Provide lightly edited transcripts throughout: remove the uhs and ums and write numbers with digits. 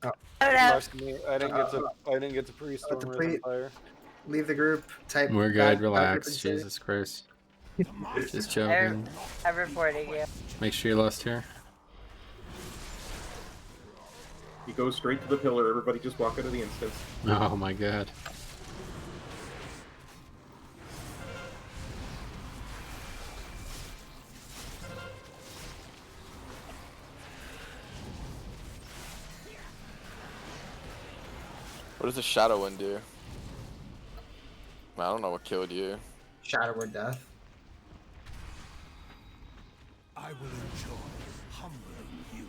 Oh, I didn't get to pre-Stormer's Empire. leave the group. Type We're bad good. group Relax. and say- Jesus Christ. Just joking. I'm reporting you. Make sure you lost here. He goes straight to the pillar. Everybody just walk out of the instance. Oh my god. What does the Shadow Wind do? I don't know what killed you. Shadow or death. I will enjoy humbling you.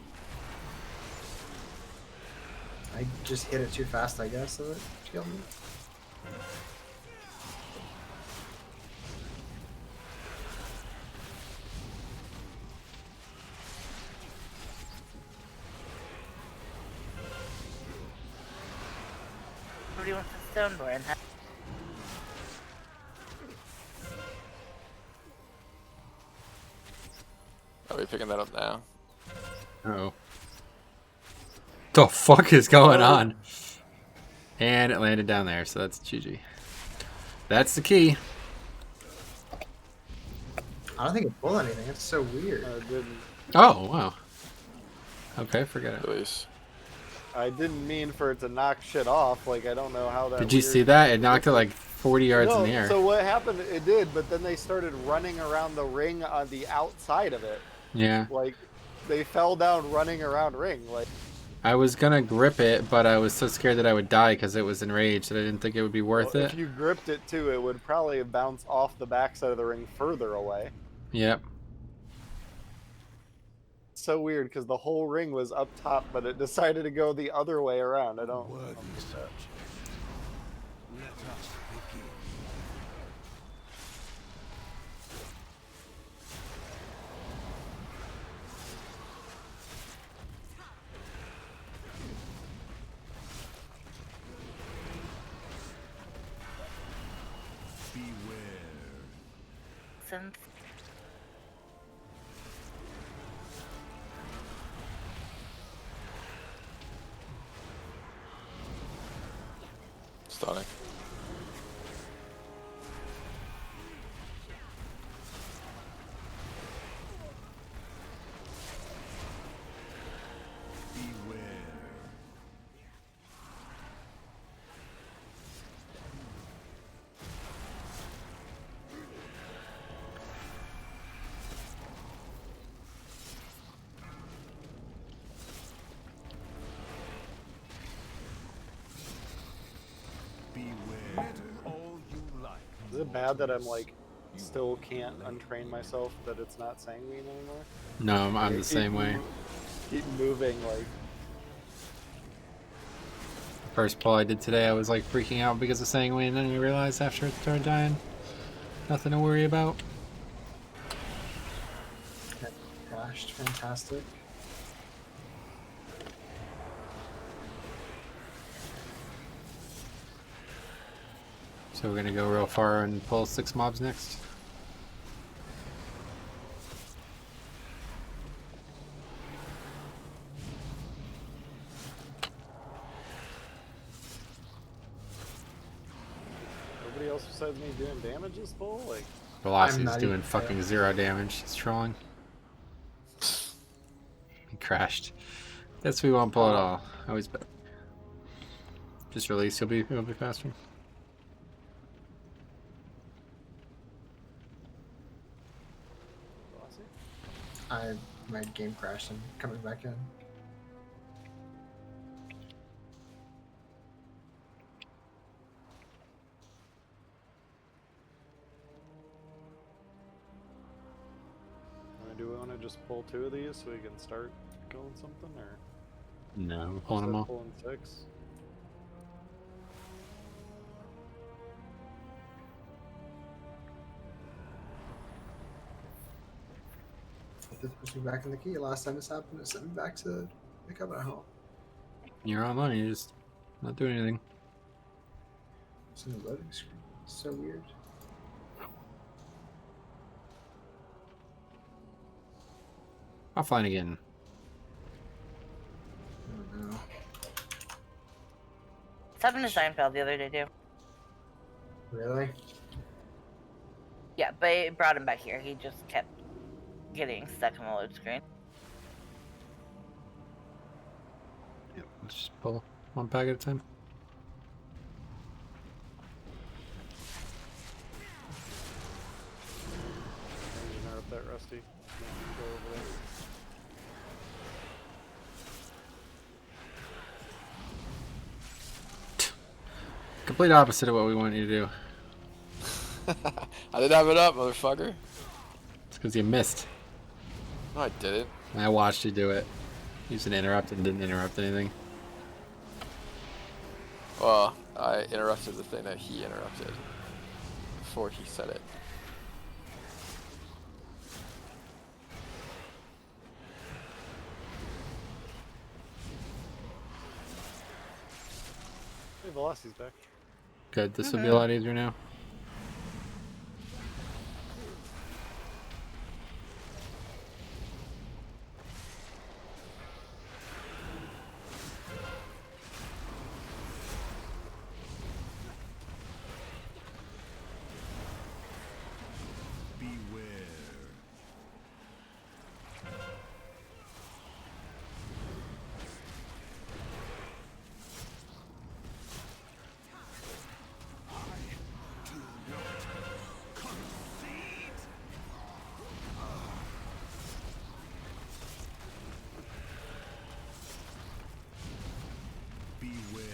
I just hit it too fast, I guess, so it killed me. Nobody wants a Stoneborn, huh? Are we picking that up now? Uh-oh. The fuck is going on? And it landed down there, so that's GG. That's the key. I don't think it pulled anything. It's so weird. Oh, wow. Okay, forget it. Release. I didn't mean for it to knock shit off. Like, I don't know how that. Did you see that? It knocked it like 40 yards in the air. So what happened? It did, but then they started running around the ring on the outside of it. Yeah. Like, they fell down running around ring. Like, I was gonna grip it, but I was so scared that I would die because it was enraged that I didn't think it would be worth it. If you gripped it too, it would probably bounce off the backside of the ring further away. Yep. So weird because the whole ring was up top, but it decided to go the other way around. I don't. Worthy search. Let us begin. Beware. Since Stunning. Beware. Beware. All you like. Is it bad that I'm like still can't untrain myself that it's not sanguine anymore? No, I'm the same way. Keep moving like. First pull I did today, I was like freaking out because of sanguine, and then I realized after it started dying, nothing to worry about. Crashed. Fantastic. So we're gonna go real far and pull 6 mobs next. Nobody else besides me doing damage this pull? Like, Velocity's not doing even- fucking 0 damage. He's trolling. He crashed. Guess we won't pull it all. Always better. Just release. He'll be faster. My game crashed and coming back in. do we want to just pull 2 of these so we can start going something, or No, we're pulling them start all. pulling 6? This puts me back in the key. Last time this happened, it sent me back to the Covenant Hall. You're online. You're just not doing anything. It's in the loading screen. It's so weird. Offline again. I don't know. happened to Seinfeld the other day too. Really? Yeah, but it brought him back here. He just kept getting stuck on the load screen. Yep, let's just pull one pack at a time. Interrupt that, Rusty. Go over there. Complete opposite of what we want you to do. I didn't have it up, motherfucker. It's because you missed. No, I didn't. I watched you do it. You said interrupt and didn't interrupt anything. Well, I interrupted the thing that he interrupted before he said it. Hey, Velocity's back. Good, this will be a lot easier now. Beware. Do not concede. Beware.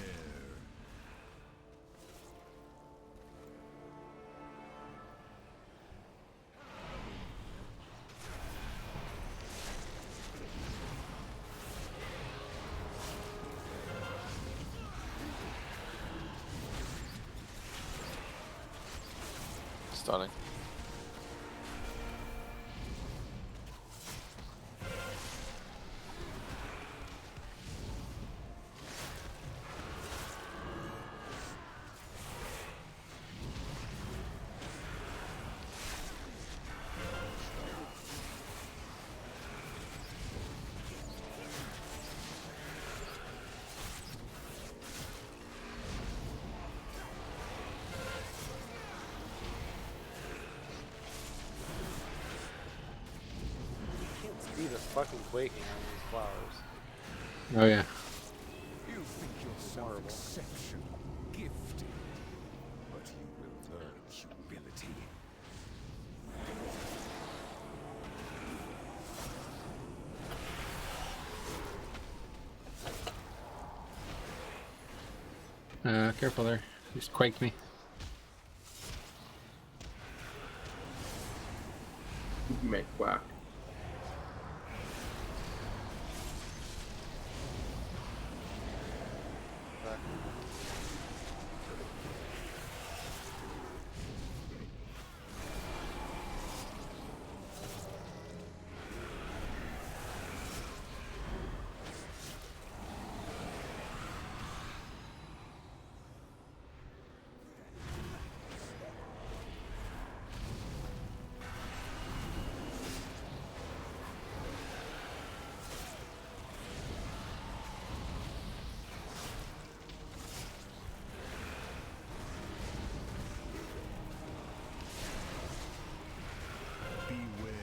Stunning. I can't see the fucking quaking on these flowers. Oh yeah. You think yourself exceptional, gifted, but you will learn humility. Careful there. You just quaked me. You make quack. Back. Beware.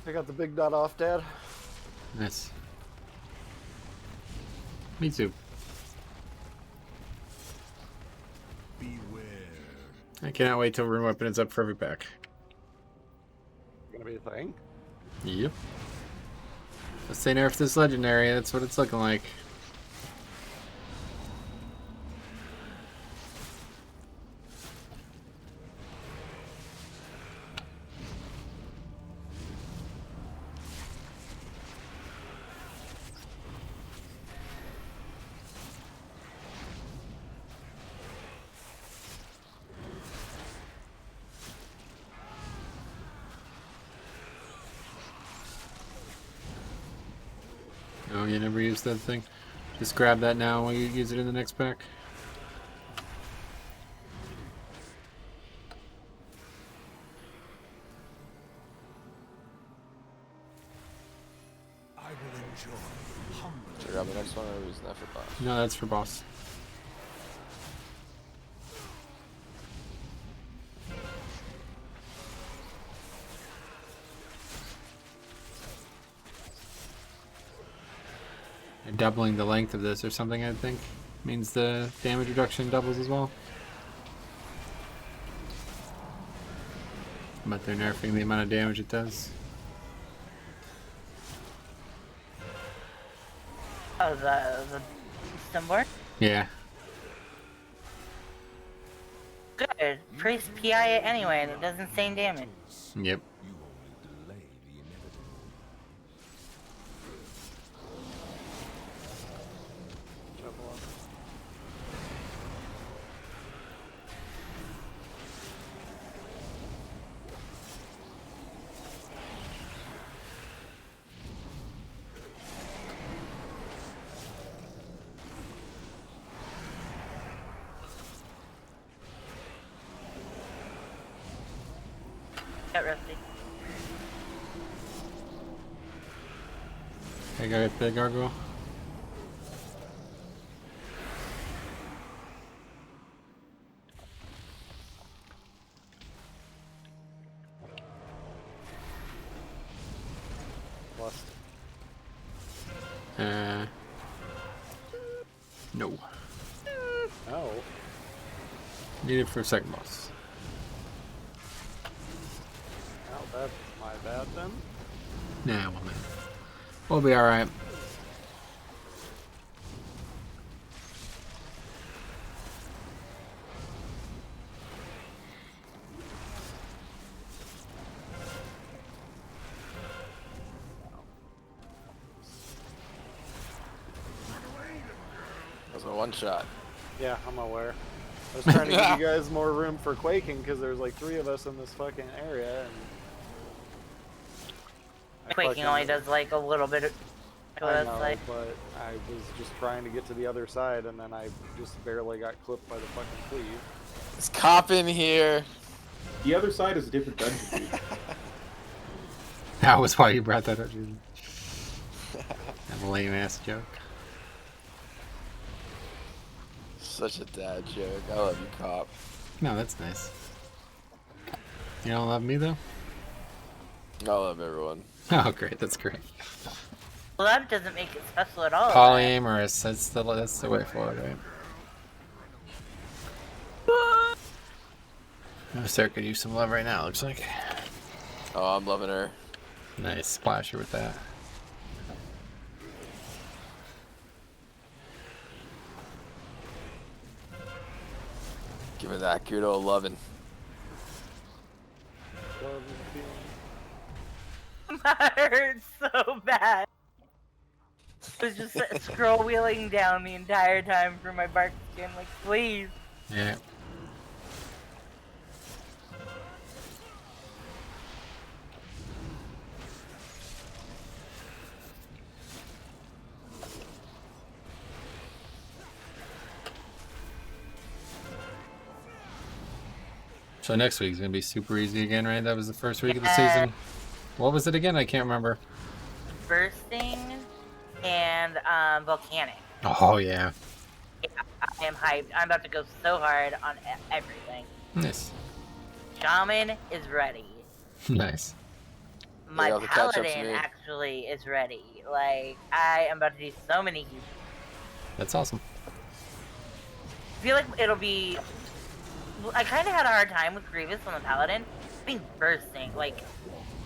I got the big dot off, Dad. Nice. Me too. Beware. I cannot wait till room weapon is up for every pack. Gonna be a thing. Yep. Let's say nerf this legendary, that's what it's looking like. Oh, you never used that thing? Just grab that now while you use it in the next pack. Isn't that for boss? No, that's for boss. And doubling the length of this or something, I think, means the damage reduction doubles as well. But they're nerfing the amount of damage it does. Oh, the stimboard? Yeah. Good. Priest PI it anyway, and it does insane damage. Yep. You only delay the inevitable. Double up. Get rusty. I go get the gargoyle. Plus. No. Oh. Need it for second boss. Well, that's my bad then. Nah, well, man. We'll be alright. That was a one shot. Yeah, I'm aware. I was trying to give you guys more room for quaking because there's like 3 of us in this fucking area, and I Quaking fucking- only does like a little bit of. I know, but I was just trying to get to the other side, and then I just barely got clipped by the fucking cleave. There's cop in here. The other side is a different dungeon, dude. That was why you brought that up, dude. That lame ass joke. Such a dad joke. I love you, cop. No, that's nice. You don't love me though? I love everyone. Oh, great. That's great. Well, that doesn't make it special at all. Polyamorous. That's the way forward, right? Oh, Sarah could use some love right now. Looks like. Oh, I'm loving her. Nice splasher with that. Give her that good old loving. Love and feeling. That hurts so bad. I was just scroll wheeling down the entire time for my bark skin, like, please. Yeah. So next week's gonna be super easy again, right? That was the first week of the season. What was it again? I can't remember. Bursting and volcanic. Oh yeah. Yeah, I am hyped. I'm about to go so hard on everything. Nice. Shaman is ready. Nice. My you'll have to catch up to paladin me. actually is ready. Like, I am about to do so many heals. That's awesome. I feel like it'll be... I kind of had a hard time with Grievous on the paladin. I think bursting, like,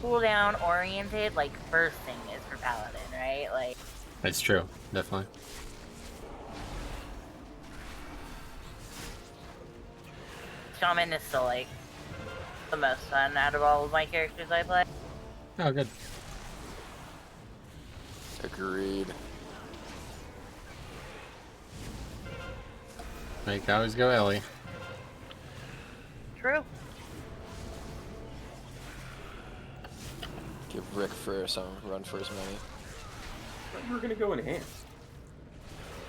cooldown oriented, like, bursting is for paladin, right? Like, That's true. Definitely. Shaman is still, like, the most fun out of all of my characters I play. Oh, good. Agreed. Like, I always go Ellie. True. Give Rick first. I'm gonna run for his money. I thought you were gonna go enhance.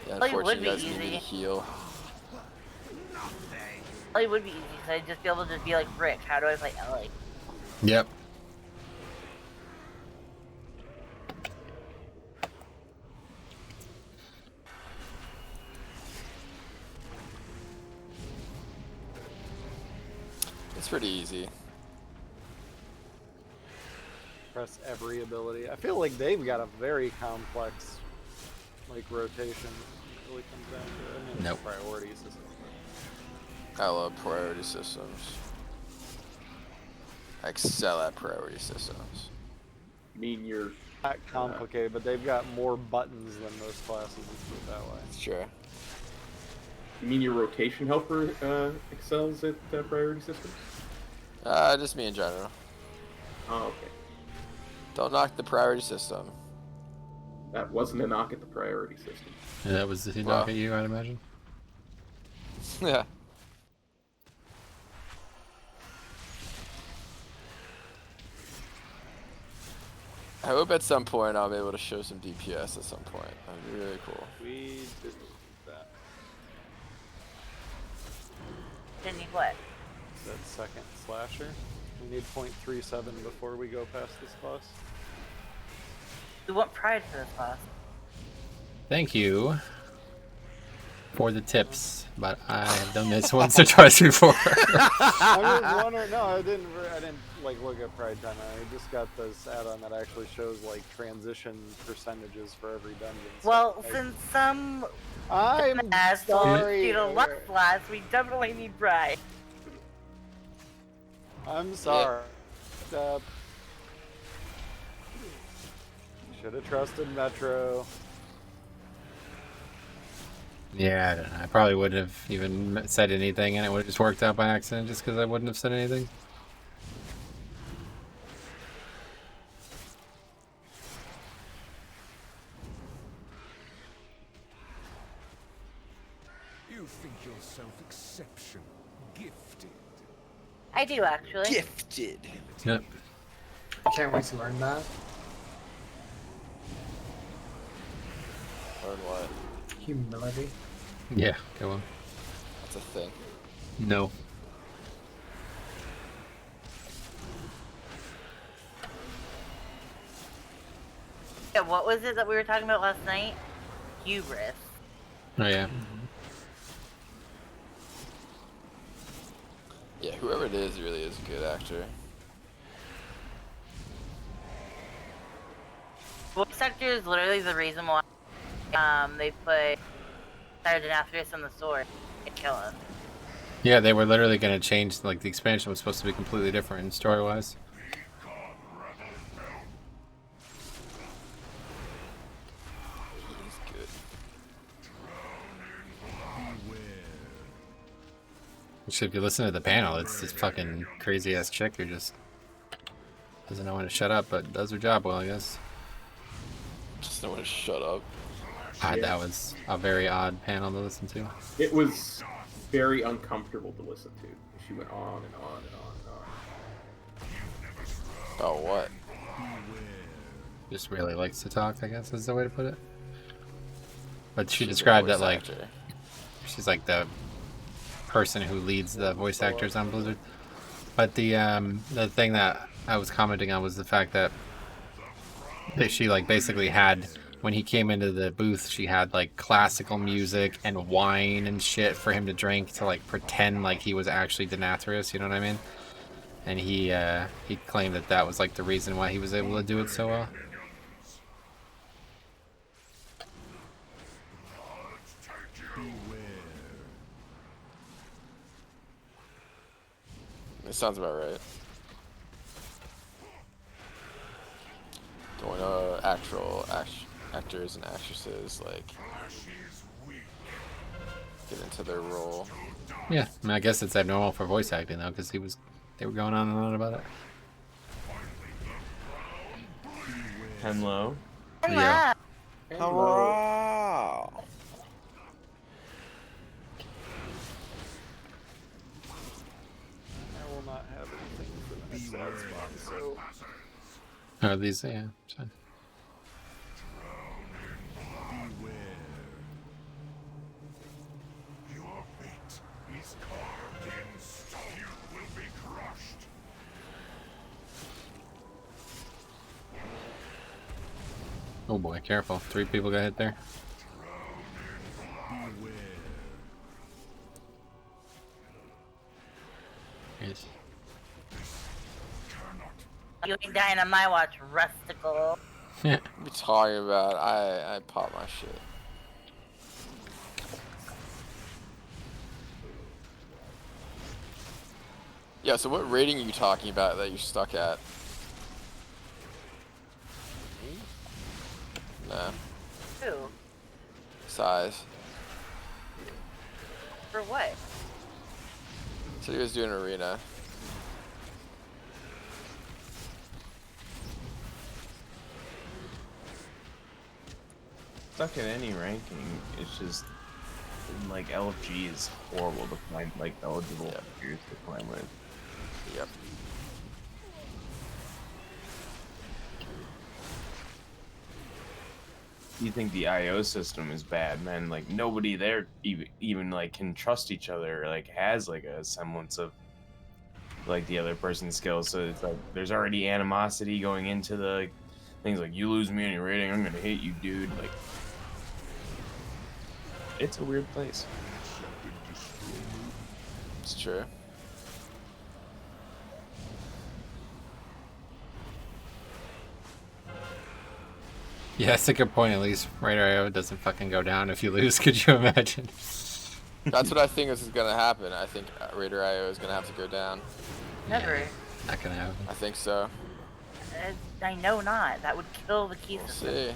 Yeah, Well, it would unfortunately, you guys be need me to easy. heal. Ellie would be easy, because I'd just be able to just be like, Rick, how do I play Ellie? Yep. It's pretty easy. Press every ability. I feel like they've got a very complex, like, rotation. It really comes down to it. I mean, it's Nope. a priority system. I love priority systems. I excel at priority systems. I mean, you're Not complicated, but they've got more buttons than most classes. Let's put it that way. Sure. you mean your rotation helper excels at priority systems? Just me in general. Oh, okay. Don't knock the priority system. That wasn't a knock at the priority system. And that was the Wow. knock at you, I'd imagine. Yeah. I hope at some point I'll be able to show some DPS at some point. That'd be really cool. We did that. Didn't need what? That second slasher. We need 0.37 before we go past this class. We want pride for this class. Thank you for the tips, but I have done this once or twice before. I was wondering. No, I didn't like look at Pride Time. I just got this add-on that actually shows like transition percentages for every dungeon. So Well, since some I'm assholes sorry. do the luck slots, we definitely need pride. I'm sorry. Should have trusted Metro. Yeah, I don't know. I probably wouldn't have even said anything, and it would have just worked out by accident just because I wouldn't have said anything. You think yourself exceptional, gifted. I do actually. Gifted. Yep. Can't wait to learn that. Learn what? Humility. Yeah, go on. That's a thing. No. Yeah, what was it that we were talking about last night? Hubris. Oh, yeah. Yeah, whoever it is really is a good actor. Voice actor is literally the reason why they put Sergeant Afterus on the sword and kill him. Yeah, they were literally going to change, like, the expansion was supposed to be completely different story-wise. He's good. Which, if you listen to the panel, it's this fucking crazy-ass chick who just doesn't know when to shut up, but does her job well, I guess. Just don't want to shut up. God, Yeah. that was a very odd panel to listen to. It was very uncomfortable to listen to. She went on and on and on and on. Oh, what? Just really likes to talk, I guess is the way to put it. But she She's a described that, voice like, actor. she's like the person who leads the voice actors on Blizzard. But the thing that I was commenting on was the fact that she, like, basically had, when he came into the booth, she had, like, classical music and wine and shit for him to drink to, like, pretend like he was actually Denathrius, you know what I mean? And he claimed that that was, like, the reason why he was able to do it so well. It sounds about right. Don't know actual actors and actresses like get into their role. Yeah, I mean, I guess it's abnormal for voice acting though, because they were going on and on about it. Hello. Yeah. Hurrah! I will not have anything for the next ad spot, so Oh, these, yeah, it's fine. Your fate is carved in stone. You will be crushed. Oh boy, careful. 3 people got hit there. Yes. You ain't dying on my watch, Rusticle. What are you talking about? I pop my shit. Yeah, so what rating are you talking about that you're stuck at? Nah. Who? Size. For what? So he was doing arena. Stuck in any ranking, it's just like LFG is horrible to find like eligible players to climb with. Yep. You think the IO system is bad, man? Like nobody there even like can trust each other, or, like has like a semblance of like the other person's skills. So it's like there's already animosity going into the like, things like you lose me any rating, I'm gonna hate you, dude. Like it's a weird place. It's true. Yeah, that's a good point. At least Raider IO doesn't fucking go down if you lose. Could you imagine? That's what I think is gonna happen. I think Raider IO is gonna have to go down. Never. Not gonna happen. I think so. I know not. That would kill the key We'll system. see.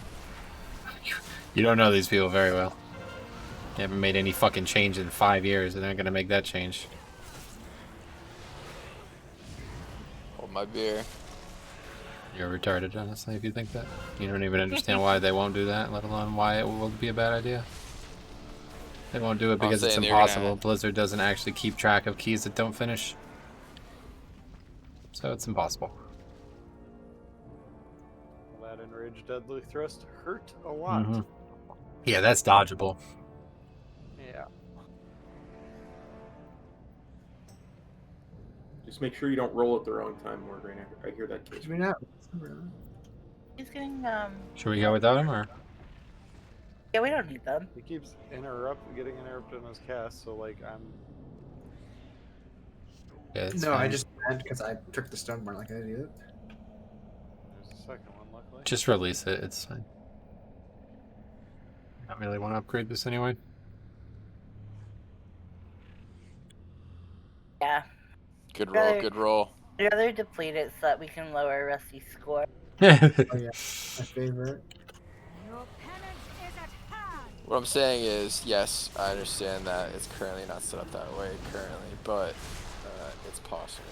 You don't know these people very well. They haven't made any fucking change in 5 years, and they're gonna make that change. Hold my beer. You're retarded, honestly, if you think that. You don't even understand why they won't do that, let alone why it will be a bad idea. They won't do it because it's saying they're gonna- impossible. Blizzard doesn't actually keep track of keys that don't finish. So it's impossible. That enraged deadly thrust hurt a lot. Mhm. Yeah, that's dodgeable. Yeah. Just make sure you don't roll at the wrong time, Morgan. I hear that case. Should we not? He's getting, Should we go without him, or? yeah, we don't need them. He keeps getting interrupted in his cast, so like I'm. Yeah, it's No, I fine. just meant because I took the Stoneborn like an idiot. There's a second one, luckily. Just release it, it's fine. I don't really want to upgrade this anyway. Yeah. Good roll, Right. good roll. I'd rather deplete it so that we can lower Rusty's score. Oh yeah, my favorite. Your penance is at hand. What I'm saying is, yes, I understand that it's currently not set up that way currently, but it's possible.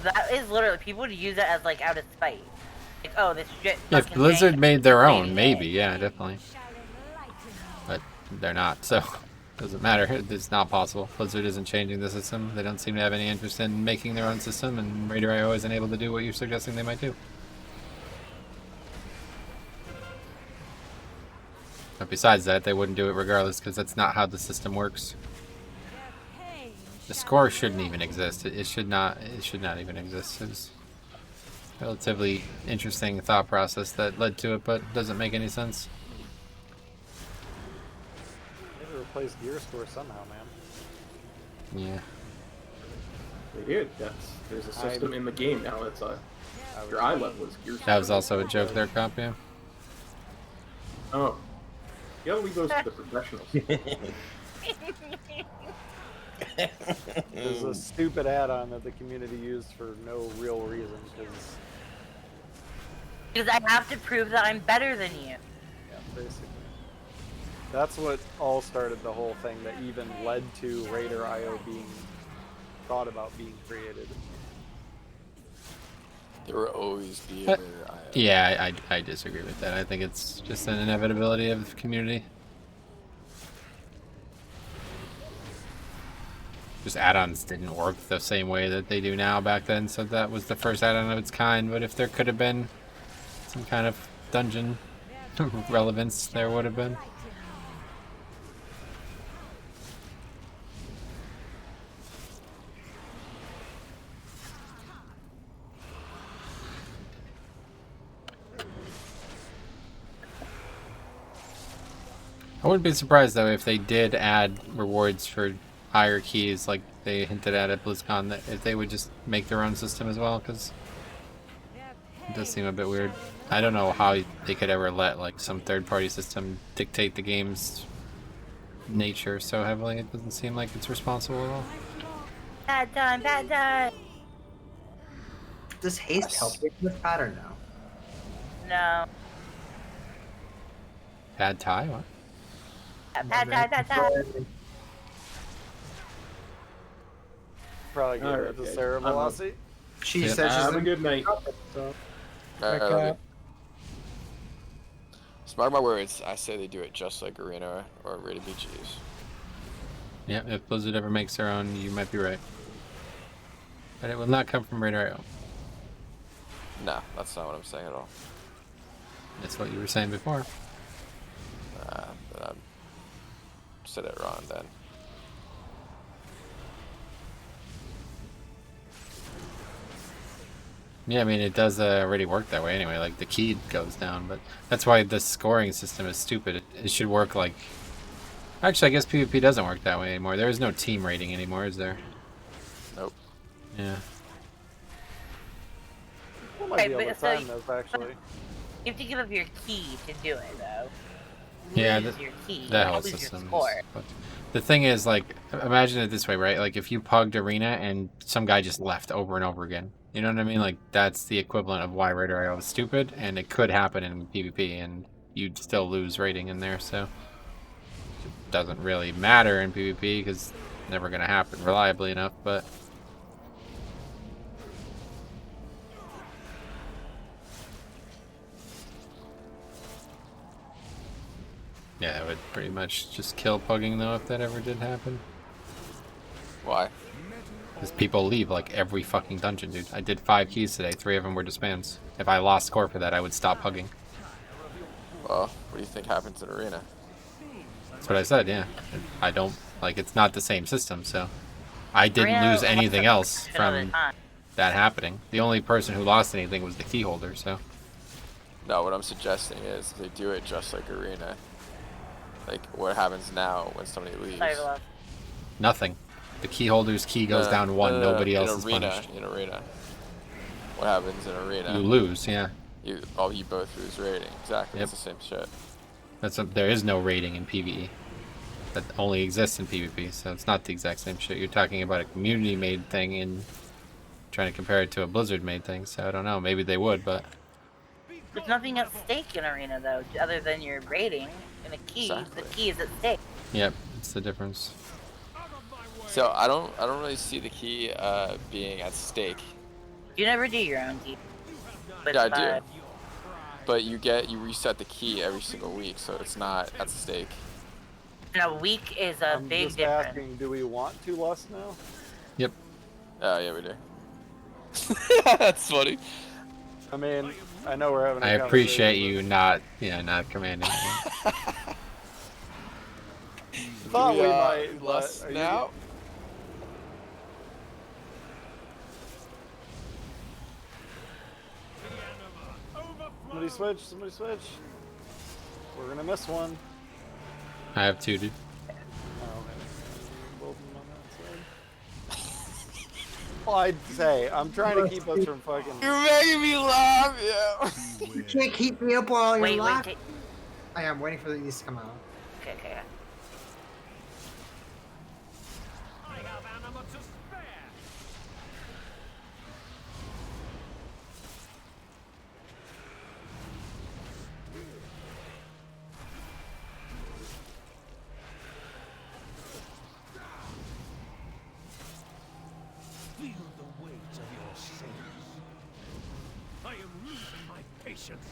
That is literally, people would use it as like out of spite. Like, oh, this shit. If fucking Blizzard thing made their own, deleting maybe, it. yeah, definitely. Shall enlighten you. But they're not, so doesn't matter. It's not possible. Blizzard isn't changing the system. They don't seem to have any interest in making their own system, and Raider IO isn't able to do what you're suggesting they might do. But besides that, they wouldn't do it regardless, because that's not how the system works. Their pain The shall score be shouldn't even exist. It should not. It should not even exist. It was a relatively interesting thought process that led to it, but doesn't make any sense. They had to replace gear score somehow, man. Yeah. They did. There's a system in the game now that's your eye level is gear. That was also a joke there, Comp, yeah. Oh, you gotta leave those to the professionals. There's a stupid add-on that the community used for no real reason, Because I have to prove that I'm better than you. yeah, basically. That's what all started the whole thing that even led to Raider IO being thought about being created. There will always be a But- Raider IO. Yeah, I disagree with that. I think it's just an inevitability of the community. Just add-ons didn't work the same way that they do now back then, so that was the first add-on of its kind. But if there could have been some kind of dungeon relevance, there would have been. I wouldn't be surprised though if they did add rewards for higher keys, like they hinted at BlizzCon, that if they would just make their own system as well, because It does seem a bit weird. I don't know how they could ever let like some third-party system dictate the game's nature so heavily. It doesn't seem like it's responsible at all. Bad time, bad time. Does haste help with this pattern now? No. Pad Thai? What? Bad time, bad time. Probably get Alright, rid of guys. Cerevelocity. She Yeah. said she's Have a in- good night. So, Alright, okay. Mark my words, I say they do it just like Arena or Rated BGs. Yeah, if Blizzard ever makes their own, you might be right. But it will not come from Radar.io. No, that's not what I'm saying at all. That's what you were saying before. But I said it wrong then. Yeah, I mean, it does already work that way anyway. Like, the key goes down, but that's why the scoring system is stupid. It should work like... Actually, I guess PvP doesn't work that way anymore. There is no team rating anymore, is there? Nope. Yeah. What might be Okay, able but to so time this, actually. You have to give up your key to do it, though. Yeah, Lose your key. That you whole lose your system score. is fucked. The thing is, like, imagine it this way, right? Like, if you pugged Arena and some guy just left over and over again. You know what I mean? Like, that's the equivalent of why Radar.io is stupid, and it could happen in PvP, and you'd still lose rating in there, so... It doesn't really matter in PvP, because it's never going to happen reliably enough, but... Yeah, it would pretty much just kill pugging, though, if that ever did happen. Why? Because people leave, like, every fucking dungeon, dude. I did 5 keys today. 3 of them were disbands. If I lost score for that, I would stop pugging. Well, what do you think happens in Arena? That's what I said, yeah. I don't... Like, it's not the same system, so... I didn't Arena lose anything else lost another from time. that happening. The only person who lost anything was the key holder, so... No, what I'm suggesting is they do it just like Arena. Like, what happens now when somebody leaves? Sorry, Velocity. Nothing. The key holder's key goes down 1, nobody else is punished. In Arena. What happens in Arena? You lose, yeah. You both lose rating. Exactly, Yep. it's the same shit. There is no rating in PvE. That only exists in PvP, so it's not the exact same shit. You're talking about a community-made thing and trying to compare it to a Blizzard-made thing, so I don't know. Maybe they would, but... There's nothing at stake in Arena, though, other than your rating and a key. Exactly. The key is at stake. Yep, it's the difference. So I don't really see the key being at stake. You never do your own key. But, Yeah, I do. But you reset the key every single week, so it's not at stake. A week is a I'm big just difference. asking, do we want 2 less now? Yep. Yeah, we do. That's funny. I mean, I know we're having a I appreciate conversation, you not commanding me. Thought we might, but less are you- now? Somebody switch, somebody switch. We're gonna miss one. I have 2, dude. Oh, okay. Both of them on that side. Well, I'd say, I'm trying to keep us from fucking... You're making me laugh, yeah. You can't keep me up while you're Wait, laughing. I am waiting for these to come out. Okay, okay. I have anima to spare. Feel the weight of your sins. I am losing my patience.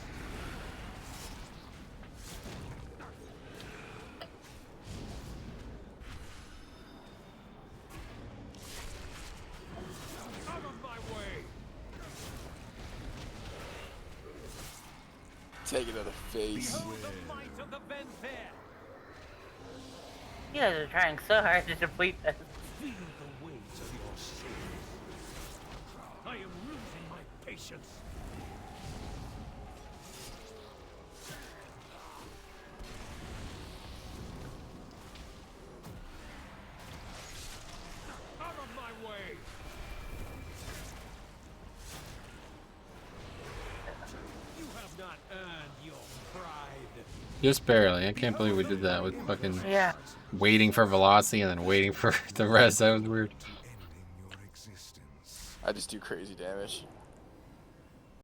Out of my way! Take it to the face. Behold the might of the Venfair! You guys are trying so hard to deplete this. Feel the weight of your sins. I am losing my patience. Out of my way! not earned your pride. Just barely. I can't believe we did that with fucking Yeah. waiting for velocity and then waiting for the rest. That was weird. Ending your existence. I just do crazy damage.